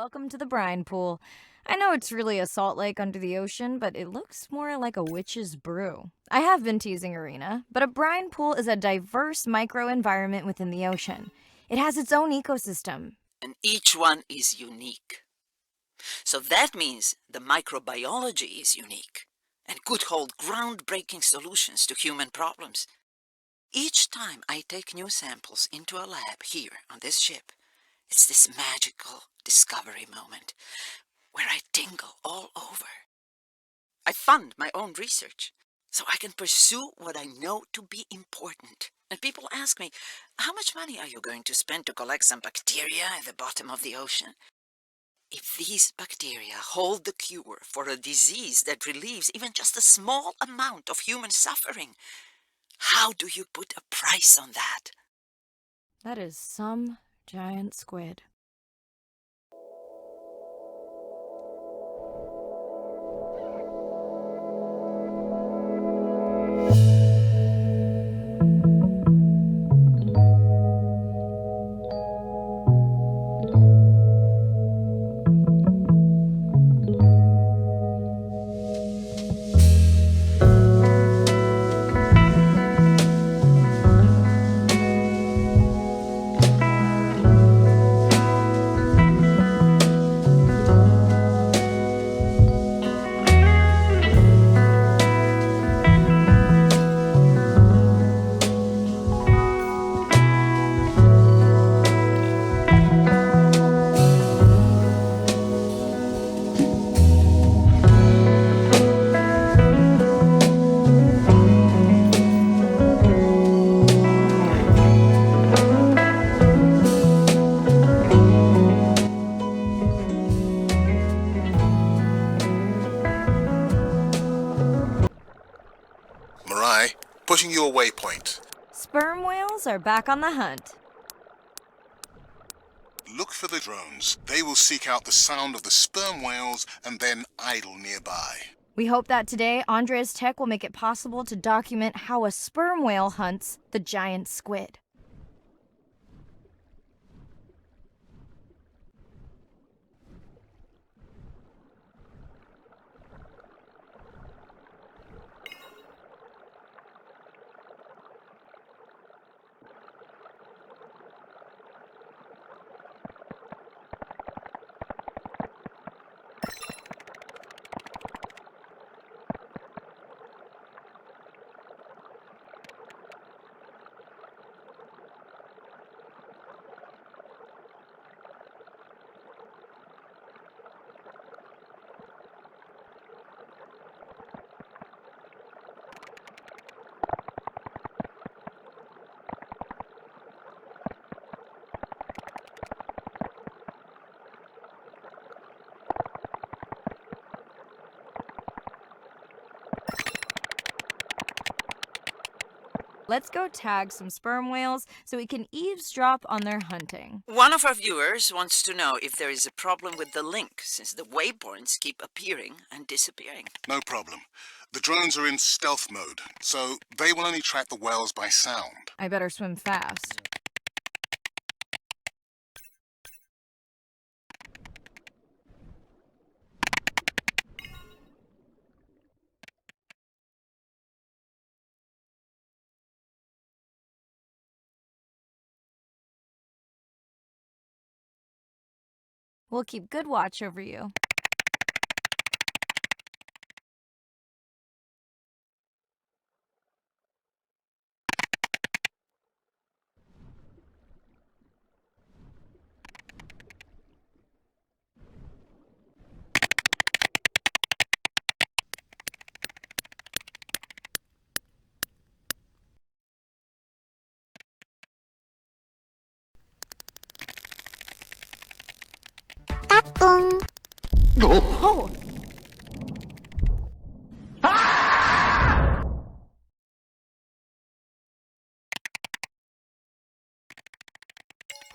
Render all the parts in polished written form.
Welcome to the brine pool. I know it's really a salt lake under the ocean, but it looks more like a witch's brew. I have been teasing Arena, but a brine pool is a diverse microenvironment within the ocean. It has its own ecosystem. And each one is unique. So that means the microbiology is unique and could hold groundbreaking solutions to human problems. Each time I take new samples into a lab here on this ship, it's this magical discovery moment where I tingle all over. I fund my own research so I can pursue what I know to be important. And people ask me, how much money are you going to spend to collect some bacteria at the bottom of the ocean? If these bacteria hold the cure for a disease that relieves even just a small amount of human suffering, how do you put a price on that? That is some giant squid. Pushing you a waypoint. Sperm whales are back on the hunt. Look for the drones. They will seek out the sound of the sperm whales and then idle nearby. We hope that today, Andrea's tech will make it possible to document how a sperm whale hunts the giant squid. Let's go tag some sperm whales so we can eavesdrop on their hunting. One of our viewers wants to know if there is a problem with the link, since the waypoints keep appearing and disappearing. No problem. The drones are in stealth mode, so they will only track the whales by sound. I better swim fast. We'll keep good watch over you. Oh!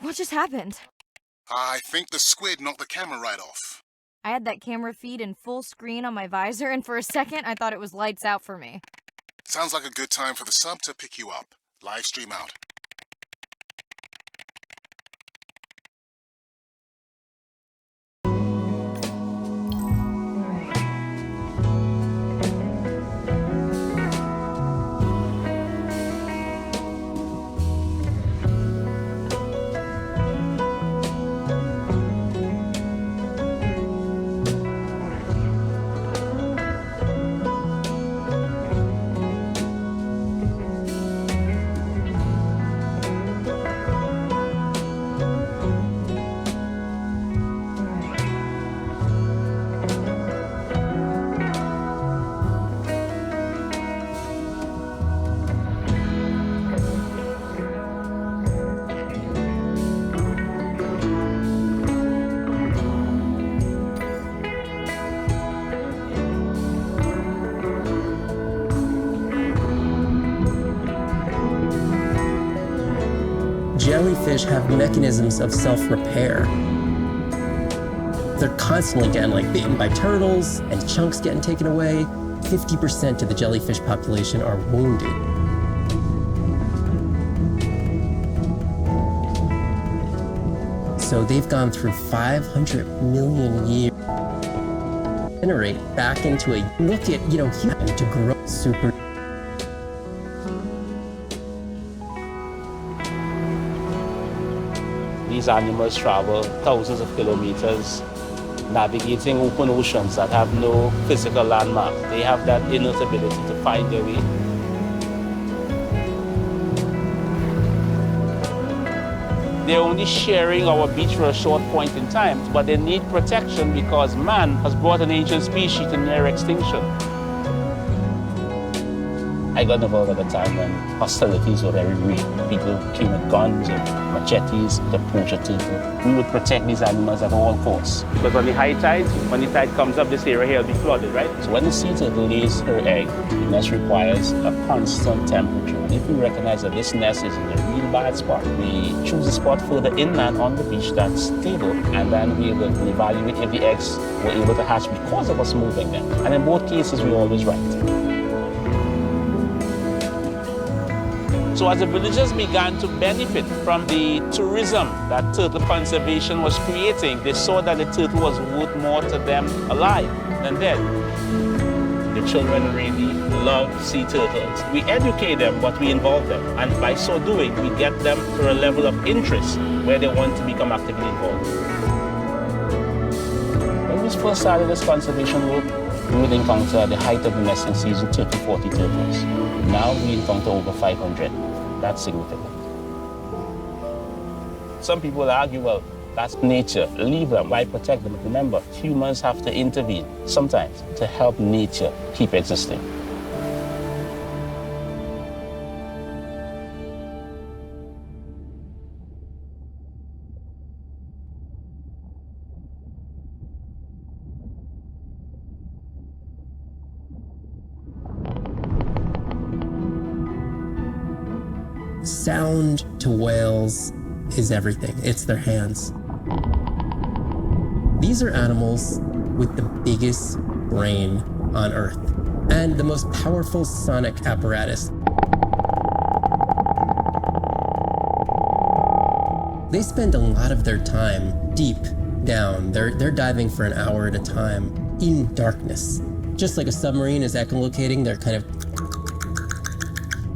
What just happened? I think the squid knocked the camera right off. I had that camera feed in full screen on my visor, and for a second I thought it was lights out for me. Sounds like a good time for the sub to pick you up. Live stream out. jellyfish have mechanisms of self-repair. They're constantly getting bitten by turtles and chunks getting taken away. 50% of the jellyfish population are wounded. So they've gone through 500 million years to generate back into a look at, human to grow super. These animals travel thousands of kilometers, navigating open oceans that have no physical landmark. They have that innate ability to find their way. They're only sharing our beach for a short point in time, but they need protection because man has brought an ancient species to near extinction. I got involved at a time when hostilities were very real. People came with guns and machetes to poach a turtle. We would protect these animals at all costs. Because on the high tides, when the tide comes up, this area here will be flooded, right? So when the sea turtle lays her egg, the nest requires a constant temperature. And if we recognize that this nest is in a real bad spot, we choose a spot further inland on the beach that's stable, and then we will evaluate if the eggs were able to hatch because of us moving them. And in both cases, we're always right. So as the villagers began to benefit from the tourism that turtle conservation was creating, they saw that the turtle was worth more to them alive than dead. The children really love sea turtles. We educate them, but we involve them. And by so doing, we get them to a level of interest where they want to become actively involved. When we first started this conservation work, we would encounter at the height of the nesting season 30, 40 turtles. Now we encounter over 500. That's significant. Some people argue, well, that's nature. Leave them. Why protect them? Remember, humans have to intervene sometimes to help nature keep existing. Sound to whales is everything. It's their hands. These are animals with the biggest brain on Earth and the most powerful sonic apparatus. They spend a lot of their time deep down. They're diving for an hour at a time in darkness. Just like a submarine is echolocating,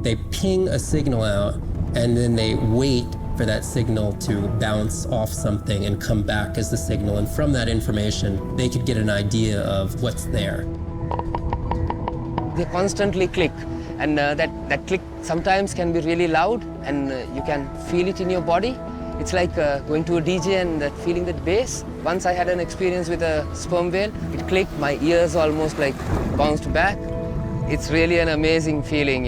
they ping a signal out, and then they wait for that signal to bounce off something and come back as the signal. And from that information, they could get an idea of what's there. They constantly click, and that click sometimes can be really loud, and you can feel it in your body. It's like going to a DJ and feeling that bass. Once I had an experience with a sperm whale. It clicked, my ears almost bounced back. It's really an amazing feeling,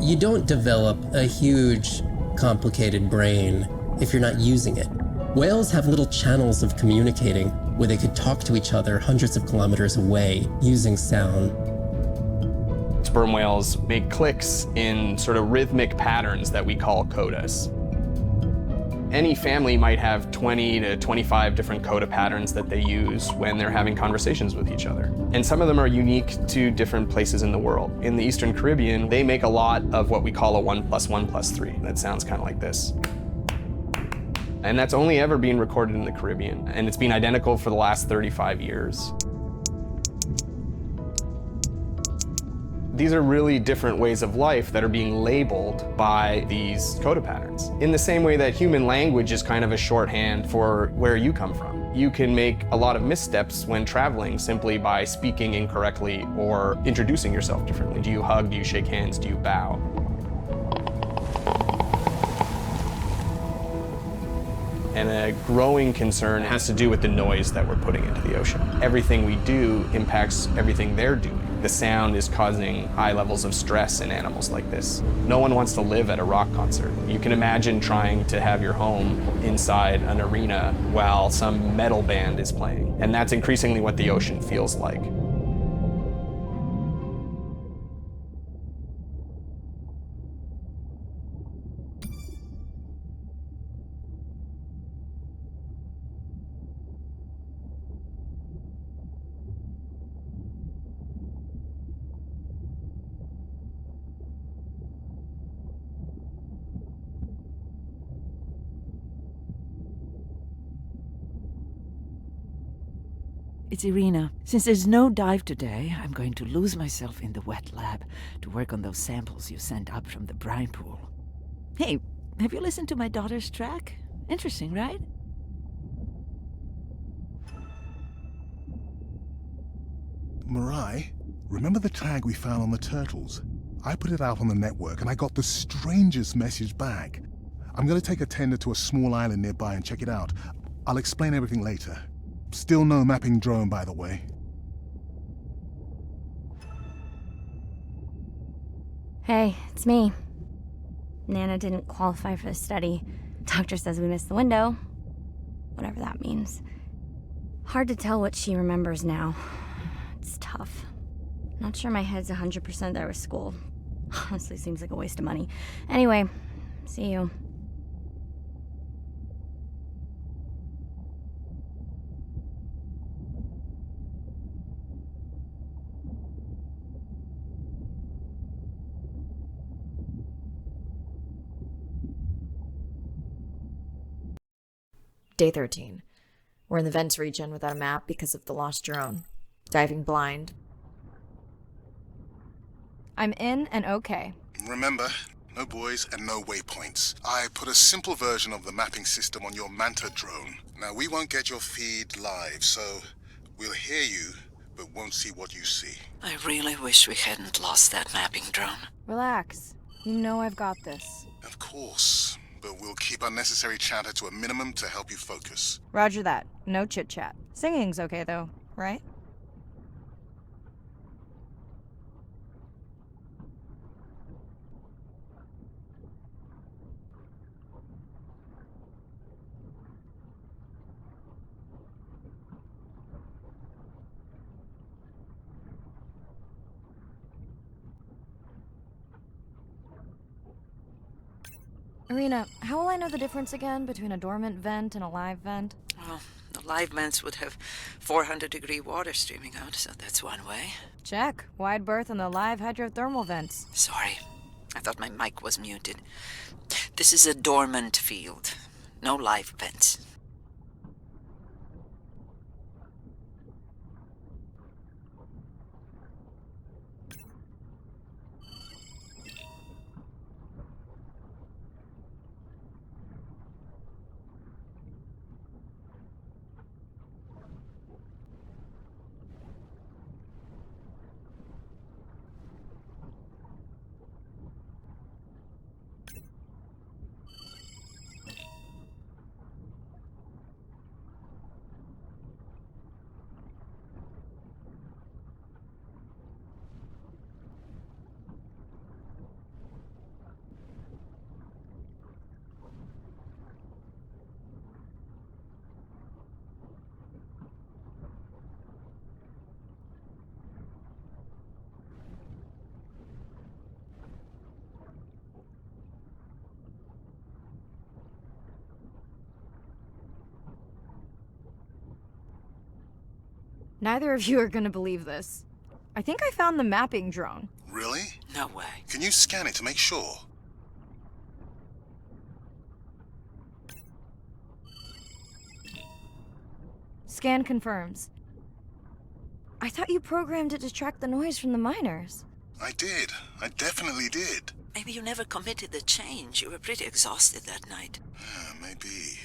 You don't develop a huge, complicated brain if you're not using it. Whales have little channels of communicating where they could talk to each other hundreds of kilometers away using sound. Sperm whales make clicks in sort of rhythmic patterns that we call codas. Any family might have 20 to 25 different coda patterns that they use when they're having conversations with each other. And some of them are unique to different places in the world. In the Eastern Caribbean, they make a lot of what we call a 1 + 1 + 3. That sounds kind of like this. And that's only ever been recorded in the Caribbean. And it's been identical for the last 35 years. These are really different ways of life that are being labeled by these coda patterns. In the same way that human language is kind of a shorthand for where you come from. You can make a lot of missteps when traveling simply by speaking incorrectly or introducing yourself differently. Do you hug? Do you shake hands? Do you bow? And a growing concern has to do with the noise that we're putting into the ocean. Everything we do impacts everything they're doing. The sound is causing high levels of stress in animals like this. No one wants to live at a rock concert. You can imagine trying to have your home inside an arena while some metal band is playing. And that's increasingly what the ocean feels like. it's Irina. Since there's no dive today, I'm going to lose myself in the wet lab to work on those samples you sent up from the brine pool. Hey, have you listened to my daughter's track? Interesting, right? Mirai, remember the tag we found on the turtles? I put it out on the network and I got the strangest message back. I'm going to take a tender to a small island nearby and check it out. I'll explain everything later. Still no mapping drone, by the way. Hey, it's me. Nana didn't qualify for the study. Doctor says we missed the window. Whatever that means. Hard to tell what she remembers now. It's tough. Not sure my head's 100% there with school. Honestly, seems like a waste of money. Anyway, see you. Day 13. We're in the vents region without a map because of the lost drone. Diving blind. I'm in and okay. Remember, no buoys and no waypoints. I put a simple version of the mapping system on your Manta drone. Now, we won't get your feed live, so we'll hear you, but won't see what you see. I really wish we hadn't lost that mapping drone. Relax. You know I've got this. Of course, but we'll keep unnecessary chatter to a minimum to help you focus. Roger that. No chit-chat. Singing's okay, though, right? Irina, how will I know the difference again between a dormant vent and a live vent? Well, the live vents would have 400-degree water streaming out, so that's one way. Check. Wide berth on the live hydrothermal vents. Sorry, I thought my mic was muted. This is a dormant field. No live vents. Neither of you are gonna believe this. I think I found the mapping drone. Really? No way. Can you scan it to make sure? Scan confirms. I thought you programmed it to track the noise from the miners. I did. I definitely did. Maybe you never committed the change. You were pretty exhausted that night. Yeah, maybe.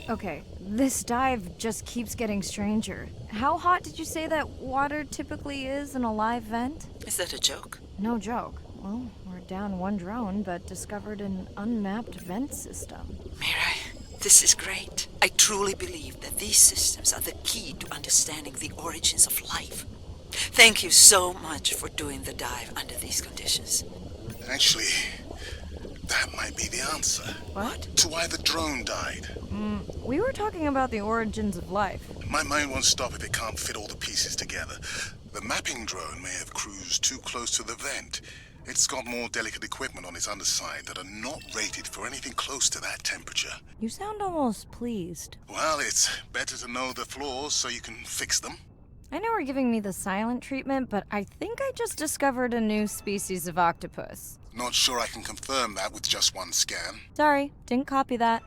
Okay, this dive just keeps getting stranger. How hot did you say that water typically is in a live vent? Is that a joke? No joke. Well, we're down one drone, but discovered an unmapped vent system. Mirai, this is great. I truly believe that these systems are the key to understanding the origins of life. Thank you so much for doing the dive under these conditions. Actually, that might be the answer. What? To why the drone died. We were talking about the origins of life. My mind won't stop if it can't fit all the pieces together. The mapping drone may have cruised too close to the vent. It's got more delicate equipment on its underside that are not rated for anything close to that temperature. You sound almost pleased. Well, it's better to know the flaws so you can fix them. I know we're giving me the silent treatment, but I think I just discovered a new species of octopus. Not sure I can confirm that with just one scan. Sorry, didn't copy that.